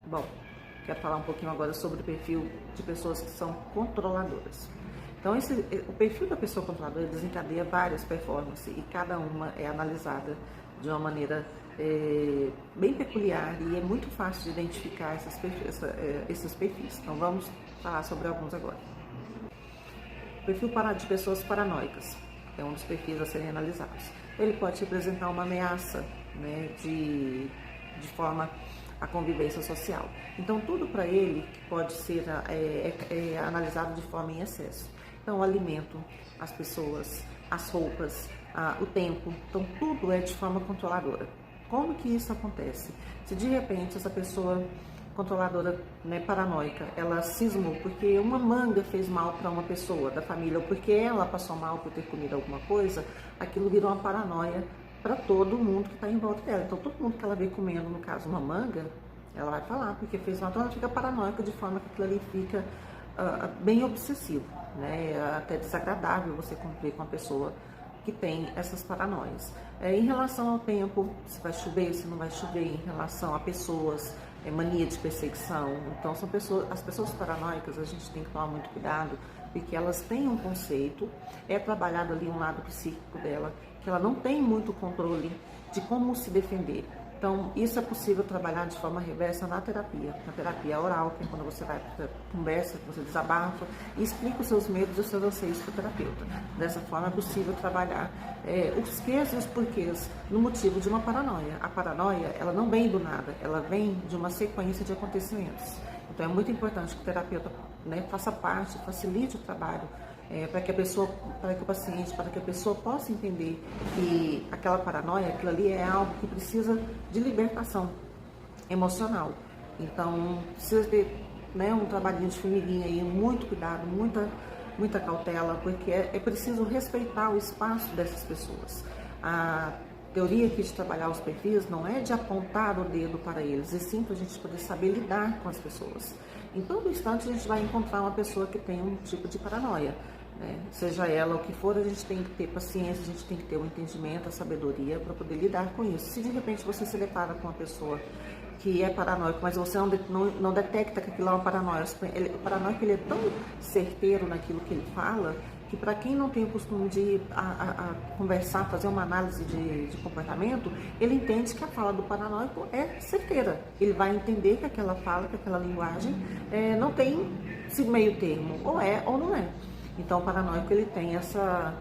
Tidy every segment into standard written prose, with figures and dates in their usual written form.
Bom, quero falar um pouquinho agora sobre o perfil de pessoas que são controladoras. Então, o perfil da pessoa controladora desencadeia várias performances e cada uma é analisada de uma maneira bem peculiar e é muito fácil de identificar esses perfis. Então, vamos falar sobre alguns agora. O perfil de pessoas paranoicas é um dos perfis a serem analisados. Ele pode representar uma ameaça, né, de forma à convivência social. Então, tudo para ele pode ser analisado de forma em excesso. Então, o alimento, as pessoas, as roupas, o tempo, então tudo é de forma controladora. Como que isso acontece? Se de repente essa pessoa controladora, né, paranoica, ela cismou porque uma manga fez mal para uma pessoa da família ou porque ela passou mal por ter comido alguma coisa, aquilo virou uma paranoia para todo mundo que está em volta dela. Então, todo mundo que ela vê comendo, no caso, uma manga, ela vai falar porque fez mal, então ela fica paranoica de forma que aquilo ali fica bem obsessivo, né? É até desagradável você conviver com uma pessoa que tem essas paranoias. Em relação ao tempo, se vai chover, se não vai chover, em relação a pessoas, mania de perseguição. Então, as pessoas paranoicas, a gente tem que tomar muito cuidado, porque elas têm um conceito, é trabalhado ali um lado psíquico dela, que ela não tem muito controle de como se defender. Então, isso é possível trabalhar de forma reversa na terapia oral, que é quando você vai para conversa, você desabafa e explica os seus medos e os seus anseios para o terapeuta. Dessa forma, é possível trabalhar os quês e os porquês no motivo de uma paranoia. A paranoia, ela não vem do nada, ela vem de uma sequência de acontecimentos. Então, é muito importante que o terapeuta, né, faça parte, facilite o trabalho, para que o paciente, para que a pessoa possa entender que aquela paranoia, aquilo ali é algo que precisa de libertação emocional. Então, precisa ter, né, um trabalhinho de formiguinha aí, muito cuidado, muita cautela, porque é preciso respeitar o espaço dessas pessoas. A teoria aqui de trabalhar os perfis não é de apontar o dedo para eles, e sim para a gente poder saber lidar com as pessoas. Em todo instante a gente vai encontrar uma pessoa que tem um tipo de paranoia, né? Seja ela o que for, a gente tem que ter paciência, a gente tem que ter o entendimento, a sabedoria para poder lidar com isso. Se de repente você se depara com uma pessoa que é paranoico, mas você não detecta que aquilo é uma paranoia, o paranoico ele é tão certeiro naquilo que ele fala, que para quem não tem o costume de conversar, fazer uma análise de comportamento, ele entende que a fala do paranoico é certeira. Ele vai entender que aquela fala, que aquela linguagem não tem esse meio termo, ou é ou não é. Então, o paranoico ele tem essa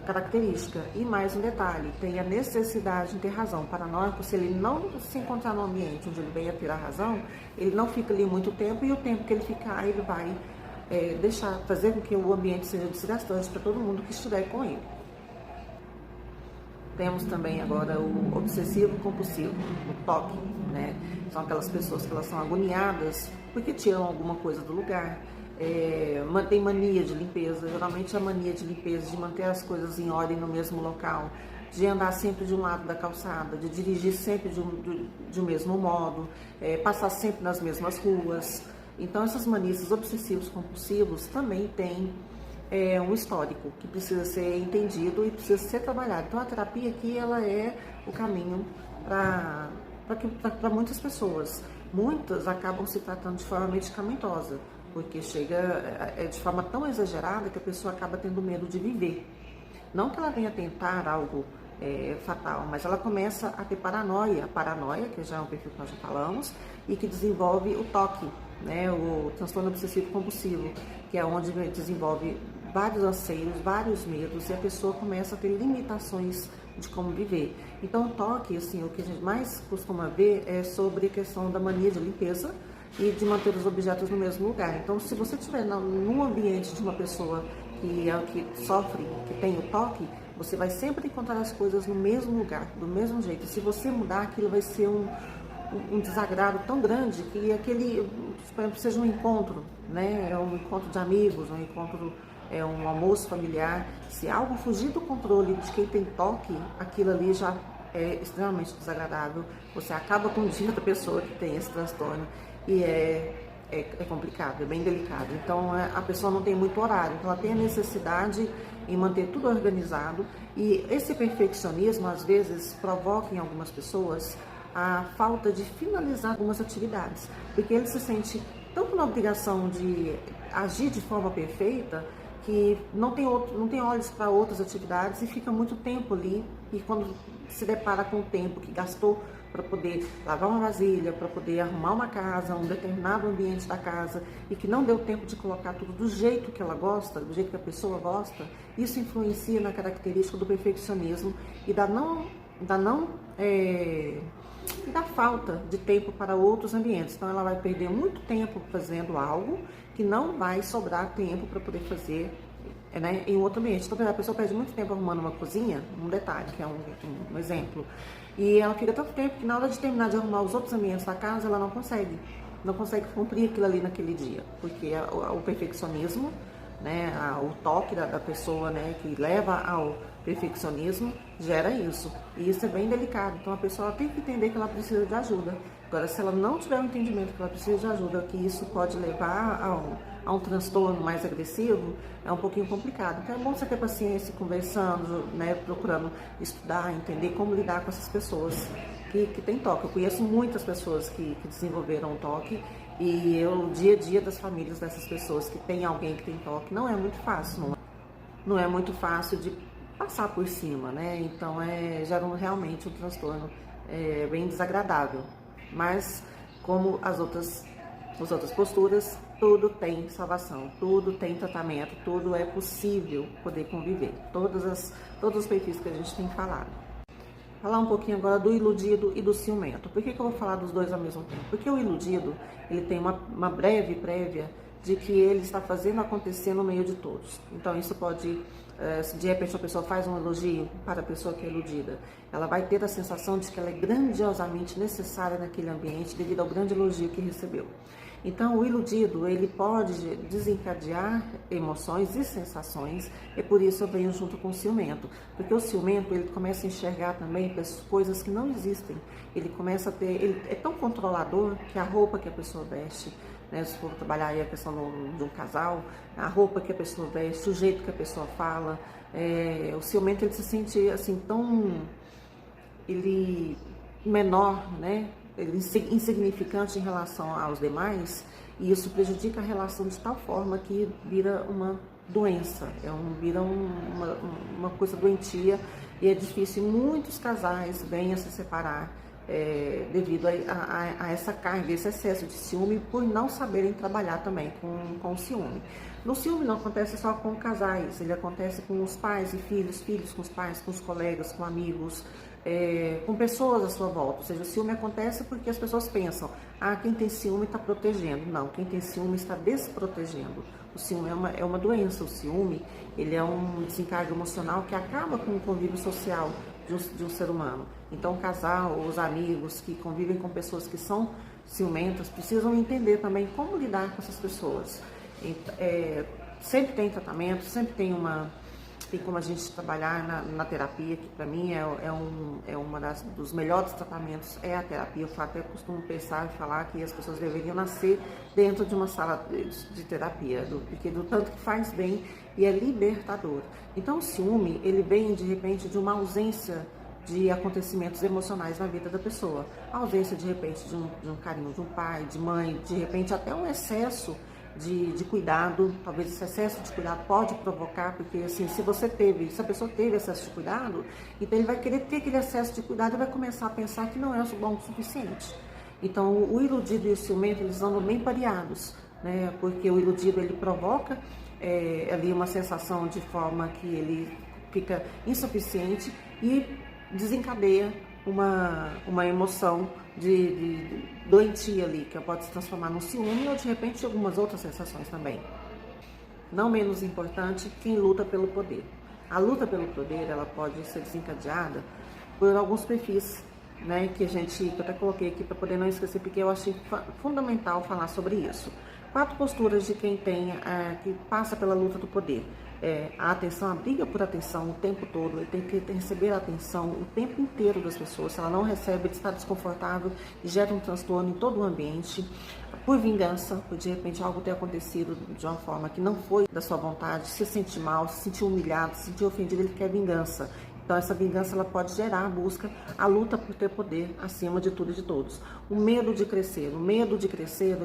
característica. E mais um detalhe, tem a necessidade de ter razão. O paranoico, se ele não se encontrar no ambiente onde ele venha ter a razão, ele não fica ali muito tempo, e o tempo que ele ficar, ele vai fazer com que o ambiente seja desgastante para todo mundo que estiver com ele. Temos também agora o obsessivo compulsivo, o toque, né? São aquelas pessoas que elas são agoniadas porque tiram alguma coisa do lugar, tem mania de limpeza, geralmente a mania de limpeza, de manter as coisas em ordem no mesmo local, de andar sempre de um lado da calçada, de dirigir sempre de um mesmo modo, passar sempre nas mesmas ruas. Então, essas manias, esses obsessivos compulsivos também têm um histórico que precisa ser entendido e precisa ser trabalhado. Então, a terapia aqui ela é o caminho para muitas pessoas. Muitas acabam se tratando de forma medicamentosa, porque chega de forma tão exagerada que a pessoa acaba tendo medo de viver. Não que ela venha tentar algo fatal, mas ela começa a ter paranoia. A paranoia, que já é um perfil que nós já falamos, e que desenvolve o toque, né, o transtorno obsessivo compulsivo, que é onde desenvolve vários anseios, vários medos, e a pessoa começa a ter limitações de como viver. Então, o toque, assim, o que a gente mais costuma ver é sobre a questão da mania de limpeza e de manter os objetos no mesmo lugar. Então, se você estiver num ambiente de uma pessoa que sofre, que tem o toque, você vai sempre encontrar as coisas no mesmo lugar, do mesmo jeito. E se você mudar, aquilo vai ser um desagrado tão grande que aquele, por exemplo, seja um encontro, né? Um encontro de amigos, um encontro, um almoço familiar. Se algo fugir do controle de quem tem toque, aquilo ali já é extremamente desagradável. Você acaba com o dia da pessoa que tem esse transtorno e é complicado, é bem delicado. Então, a pessoa não tem muito horário, então ela tem a necessidade em manter tudo organizado, e esse perfeccionismo, às vezes, provoca em algumas pessoas a falta de finalizar algumas atividades, porque ele se sente tanto na obrigação de agir de forma perfeita, que não tem olhos para outras atividades e fica muito tempo ali, e quando se depara com o tempo que gastou para poder lavar uma vasilha, para poder arrumar uma casa, um determinado ambiente da casa, e que não deu tempo de colocar tudo do jeito que ela gosta, do jeito que a pessoa gosta, isso influencia na característica do perfeccionismo e da falta de tempo para outros ambientes. Então ela vai perder muito tempo fazendo algo que não vai sobrar tempo para poder fazer, né, em outro ambiente. Então a pessoa perde muito tempo arrumando uma cozinha, um detalhe, que é um exemplo, e ela fica tanto tempo que na hora de terminar de arrumar os outros ambientes da casa, ela não consegue cumprir aquilo ali naquele dia, porque o perfeccionismo, né, o toque da pessoa, né, que leva ao perfeccionismo, gera isso. E isso é bem delicado. Então a pessoa tem que entender que ela precisa de ajuda. Agora, se ela não tiver o entendimento que ela precisa de ajuda, que isso pode levar a um transtorno mais agressivo, é um pouquinho complicado. Então é bom você ter paciência, conversando, né, procurando estudar, entender como lidar com essas pessoas que têm toque. Eu conheço muitas pessoas que desenvolveram toque, e o dia a dia das famílias dessas pessoas que tem alguém que tem toque não é muito fácil, não é muito fácil de passar por cima, né? Então gera realmente um transtorno bem desagradável. Mas como as outras posturas, tudo tem salvação, tudo tem tratamento, tudo é possível poder conviver. Todos os perfis que a gente tem falado. Falar um pouquinho agora do iludido e do ciumento. Por que eu vou falar dos dois ao mesmo tempo? Porque o iludido, ele tem uma breve prévia de que ele está fazendo acontecer no meio de todos. Então isso pode, se de repente a pessoa faz um elogio para a pessoa que é iludida, ela vai ter a sensação de que ela é grandiosamente necessária naquele ambiente devido ao grande elogio que recebeu. Então, o iludido, ele pode desencadear emoções e sensações, e por isso eu venho junto com o ciumento. Porque o ciumento, ele começa a enxergar também coisas que não existem. Ele começa a ter, ele é tão controlador que a roupa que a pessoa veste, né, se for trabalhar aí a questão de um casal, a roupa que a pessoa veste, o jeito que a pessoa fala, o ciumento, ele se sente assim ele menor, né? Ele insignificante em relação aos demais, e isso prejudica a relação de tal forma que vira uma doença, vira uma coisa doentia, e é difícil. Muitos casais vêm a se separar devido a essa carga, esse excesso de ciúme, por não saberem trabalhar também com o ciúme. No ciúme não acontece só com casais, ele acontece com os pais e filhos, filhos com os pais, com os colegas, com amigos, com pessoas à sua volta. Ou seja, o ciúme acontece porque as pessoas pensam, quem tem ciúme está protegendo. Não, quem tem ciúme está desprotegendo. O ciúme é uma doença. O ciúme, ele é um desencargo emocional que acaba com o convívio social de um ser humano. Então o casal, os amigos que convivem com pessoas que são ciumentas precisam entender também como lidar com essas pessoas. Sempre tem tratamento, sempre tem como a gente trabalhar na terapia, que para mim uma dos melhores tratamentos é a terapia. Eu até costumo pensar e falar que as pessoas deveriam nascer dentro de uma sala de terapia, porque do tanto que faz bem e é libertador. Então o ciúme, ele vem de repente de uma ausência de acontecimentos emocionais na vida da pessoa. A ausência de repente de um carinho de um pai, de mãe, de repente até um excesso de cuidado. Talvez esse excesso de cuidado pode provocar, porque assim, se a pessoa teve excesso de cuidado, então ele vai querer ter aquele excesso de cuidado e vai começar a pensar que não é bom o suficiente. Então o iludido e o ciumento, eles andam bem pareados, né? Porque o iludido, ele provoca ali uma sensação de forma que ele fica insuficiente e desencadeia uma emoção de doentia ali, que pode se transformar num ciúme ou de repente algumas outras sensações também. Não menos importante, quem luta pelo poder. A luta pelo poder, ela pode ser desencadeada por alguns perfis, né, que eu até coloquei aqui para poder não esquecer, porque eu achei fundamental falar sobre isso. 4 posturas de quem que passa pela luta do poder. A atenção, a briga por atenção o tempo todo. Ele tem que receber a atenção o tempo inteiro das pessoas. Se ela não recebe, ele está desconfortável e gera um transtorno em todo o ambiente. Por vingança, por de repente algo ter acontecido de uma forma que não foi da sua vontade, se sentir mal, se sentir humilhado, se sentir ofendido, ele quer vingança. Então essa vingança ela pode gerar a busca, a luta por ter poder acima de tudo e de todos. O medo de crescer,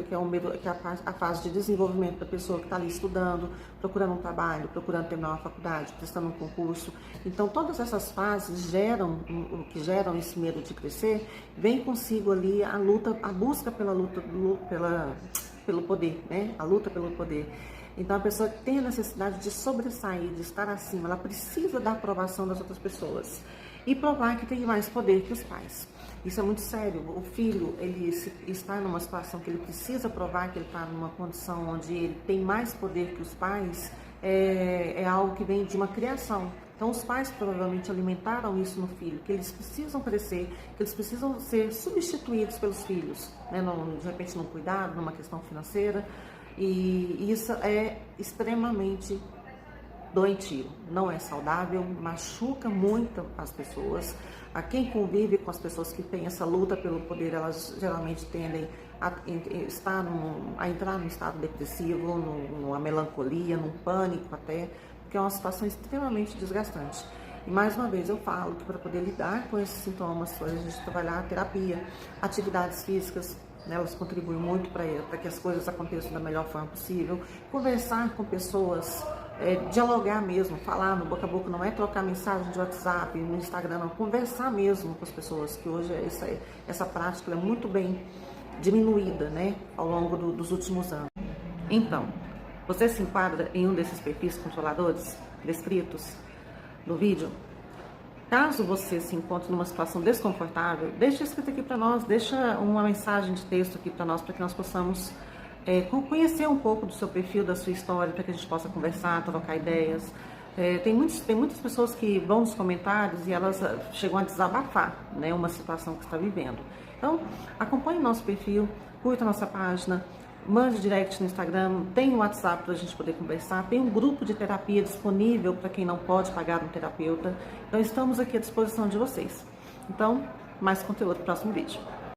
que é o medo, que é a fase de desenvolvimento da pessoa que está ali estudando, procurando um trabalho, procurando terminar uma faculdade, prestando um concurso. Então todas essas fases o que geram esse medo de crescer, vem consigo ali a luta, a busca pelo poder, né? A luta pelo poder. Então a pessoa tem a necessidade de sobressair, de estar acima, ela precisa da aprovação das outras pessoas e provar que tem mais poder que os pais. Isso é muito sério. O filho, ele está numa situação que ele precisa provar que ele está numa condição onde ele tem mais poder que os pais, é algo que vem de uma criação. Então os pais provavelmente alimentaram isso no filho, que eles precisam crescer, que eles precisam ser substituídos pelos filhos, né? De repente num cuidado, numa questão financeira. E isso é extremamente doentio, não é saudável, machuca muito as pessoas. A quem convive com as pessoas que têm essa luta pelo poder, elas geralmente tendem a entrar num estado depressivo, numa melancolia, num pânico até, porque é uma situação extremamente desgastante. E mais uma vez eu falo que para poder lidar com esses sintomas, a gente trabalhar a terapia, atividades físicas, elas contribuem muito para que as coisas aconteçam da melhor forma possível. Conversar com pessoas, dialogar mesmo, falar no boca a boca, não é trocar mensagem de WhatsApp, no Instagram, não. Conversar mesmo com as pessoas, que hoje essa prática é muito bem diminuída, né, ao longo dos últimos anos. Então, você se enquadra em um desses perfis controladores descritos no vídeo? Caso você se encontre numa situação desconfortável, deixa escrito aqui para nós, deixa uma mensagem de texto aqui para nós possamos conhecer um pouco do seu perfil, da sua história, para que a gente possa conversar, trocar ideias. Tem muitas pessoas que vão nos comentários e elas chegam a desabafar, né, uma situação que está vivendo. Então, acompanhe nosso perfil, curta nossa página, mande direct no Instagram, tem o WhatsApp para a gente poder conversar, tem um grupo de terapia disponível para quem não pode pagar um terapeuta. Então estamos aqui à disposição de vocês. Então, mais conteúdo no próximo vídeo.